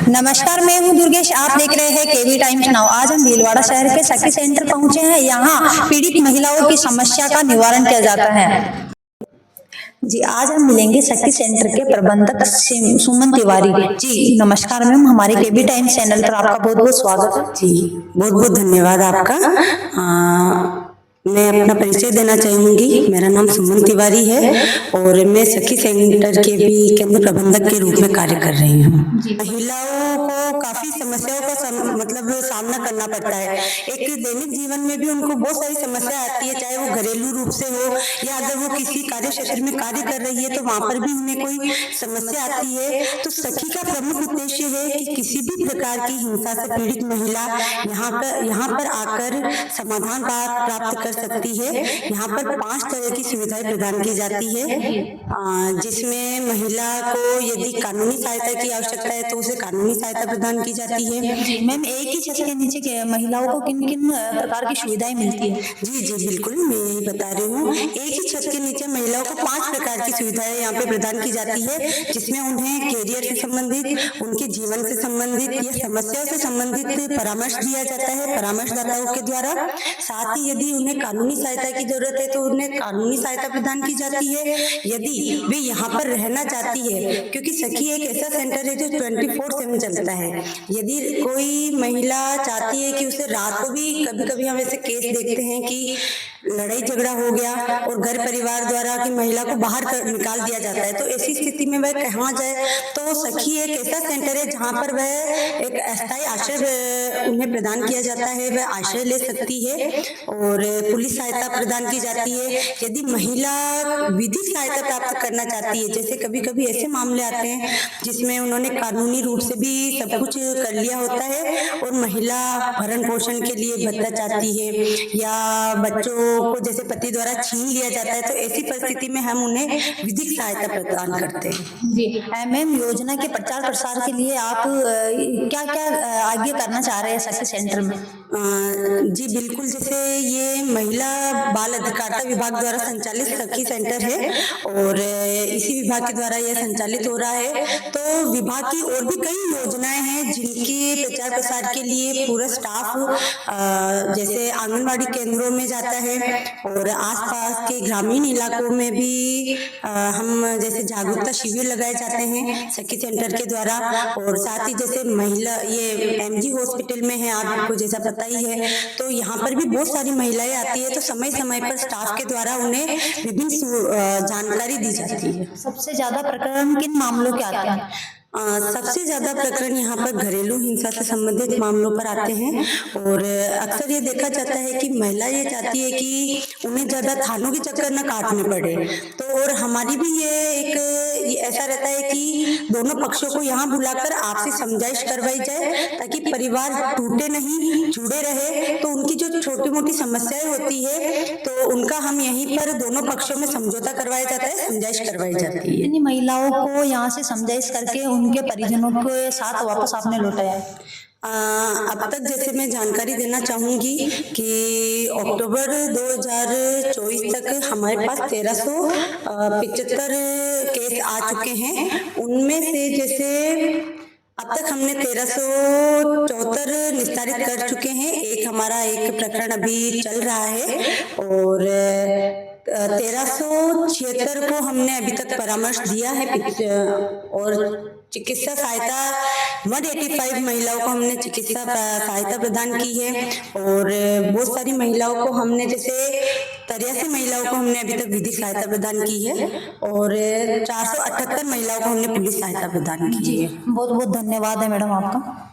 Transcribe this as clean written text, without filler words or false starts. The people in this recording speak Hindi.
नमस्कार, मैं हूं दुर्गेश। आप देख रहे हैं केवी टाइम्स नाउ। आज हम भीलवाड़ा शहर के सखी सेंटर पहुंचे हैं। यहाँ पीड़ित महिलाओं की समस्या का निवारण किया जाता है। जी, आज हम मिलेंगे सखी सेंटर के प्रबंधक सुमन तिवारी जी। नमस्कार मैम, हमारे केवी टाइम्स चैनल पर आपका बहुत बहुत स्वागत है जी। बहुत बहुत धन्यवाद आपका। मैं अपना परिचय देना चाहूँगी। मेरा नाम सुमन तिवारी है और मैं सखी सेंटर के भी केंद्र प्रबंधक के रूप में कार्य कर रही हूँ। महिलाओं को काफी समस्याओं का मतलब सामना करना पड़ता है। एक दैनिक जीवन में भी उनको बहुत सारी समस्या आती है, चाहे वो घरेलू रूप से हो या अगर वो किसी कार्य क्षेत्र में कार्य कर रही है तो वहाँ पर भी उन्हें कोई समस्या आती है। तो सखी का प्रमुख उद्देश्य है कि किसी भी प्रकार की हिंसा से पीड़ित महिला यहाँ पर आकर समाधान प्राप्त कर सकती है। यहाँ पर 5 तरह की सुविधाएं प्रदान की जाती है, जिसमें महिला को यदि कानूनी सहायता की आवश्यकता है तो उसे कानूनी सहायता प्रदान की जाती है। मैम, एक ही छत के नीचे के महिलाओं को किन किन प्रकार की सुविधाएं मिलती है? जी जी बिल्कुल, मैं यही बता रही हूँ। एक ही छत के नीचे महिलाओं को 5 प्रकार की सुविधाएं यहाँ पे प्रदान की जाती है, जिसमें उन्हें कैरियर से संबंधित, उनके जीवन से संबंधित या समस्याओं से संबंधित परामर्श दिया जाता है परामर्शदाताओं के द्वारा। साथ ही यदि उन्हें कानूनी सहायता की जरूरत है तो उन्हें कानूनी सहायता प्रदान की जाती है। यदि वे यहाँ पर रहना चाहती है, क्योंकि सखी एक ऐसा सेंटर है जो 24/7 चलता है। यदि कोई महिला चाहती है कि उसे रात को भी, कभी कभी हम ऐसे केस देखते हैं कि लड़ाई झगड़ा हो गया और घर परिवार द्वारा कि महिला को बाहर निकाल दिया जाता है, तो ऐसी स्थिति में वह कहाँ जाए, तो सखी एक ऐसा सेंटर है जहाँ पर वह एक अस्थायी आश्रय उन्हें प्रदान किया जाता है, वह आश्रय ले सकती है। और पुलिस सहायता प्रदान की जाती है। यदि महिला विधिक सहायता प्राप्त करना चाहती है, जैसे कभी कभी ऐसे मामले आते हैं जिसमें उन्होंने कानूनी रूप से भी सब कुछ कर लिया होता है और महिला भरण पोषण के लिए भत्ता चाहती है या बच्चों को जैसे पति द्वारा छीन लिया जाता है, तो ऐसी परिस्थिति में हम उन्हें विधिक सहायता प्रदान करते हैं। जी मैम, योजना के प्रचार प्रसार के लिए आप क्या क्या आगे करना चाह रहे हैं सखी सेंटर में? जी बिल्कुल, जैसे ये महिला बाल अधिकारिता विभाग द्वारा संचालित सखी सेंटर है और इसी विभाग के द्वारा यह संचालित हो रहा है। तो विभाग की और भी कई योजनाएं हैं जिनके प्रचार प्रसार के लिए पूरा स्टाफ जैसे आंगनबाड़ी केंद्रों में जाता है और आसपास के ग्रामीण इलाकों में भी हम जैसे जागरूकता शिविर लगाए जाते हैं सखी सेंटर के द्वारा। और साथ ही जैसे महिला ये MG हॉस्पिटल में है, आपको जैसा पता ही है, तो यहाँ पर भी बहुत सारी महिलाएं आती है, तो समय समय पर स्टाफ के द्वारा उन्हें विभिन्न जानकारी दी जाती है। सबसे ज्यादा प्रकरण किन मामलों के आते हैं? सबसे ज्यादा प्रकरण यहाँ पर घरेलू हिंसा से संबंधित मामलों पर आते हैं और अक्सर ये देखा जाता है कि महिला ये चाहती है कि उन्हें ज्यादा थानों के चक्कर न काटने पड़े, तो और हमारी भी ये एक ऐसा रहता है कि दोनों पक्षों को यहाँ बुलाकर आपसी समझाइश करवाई जाए ताकि परिवार टूटे नहीं, जुड़े रहे। तो उनकी जो छोटी मोटी समस्याएं होती है तो उनका हम यहीं पर दोनों पक्षों में समझौता करवाया जाता है, समझाइश करवाई जाती है। महिलाओं को यहाँ से समझाइश करके उनके परिजनों के साथ वापस आपने लौटाया है? अब तक जैसे मैं जानकारी देना चाहूँगी कि अक्टूबर 2024 तक हमारे पास 1375 केस आ चुके हैं। उनमें से जैसे अब तक हमने 1374 निस्तारित कर चुके हैं। हमारा एक प्रकरण अभी चल रहा है और 1376 को हमने अभी तक परामर्श दिया है और चिकित्सा सहायता 185 महिलाओं को हमने चिकित्सा सहायता प्रदान की है और बहुत सारी महिलाओं को हमने जैसे 83 महिलाओं को हमने अभी तक विधिक सहायता प्रदान की है और 478 महिलाओं को हमने पुलिस सहायता प्रदान की है। बहुत बहुत धन्यवाद है मैडम आपका।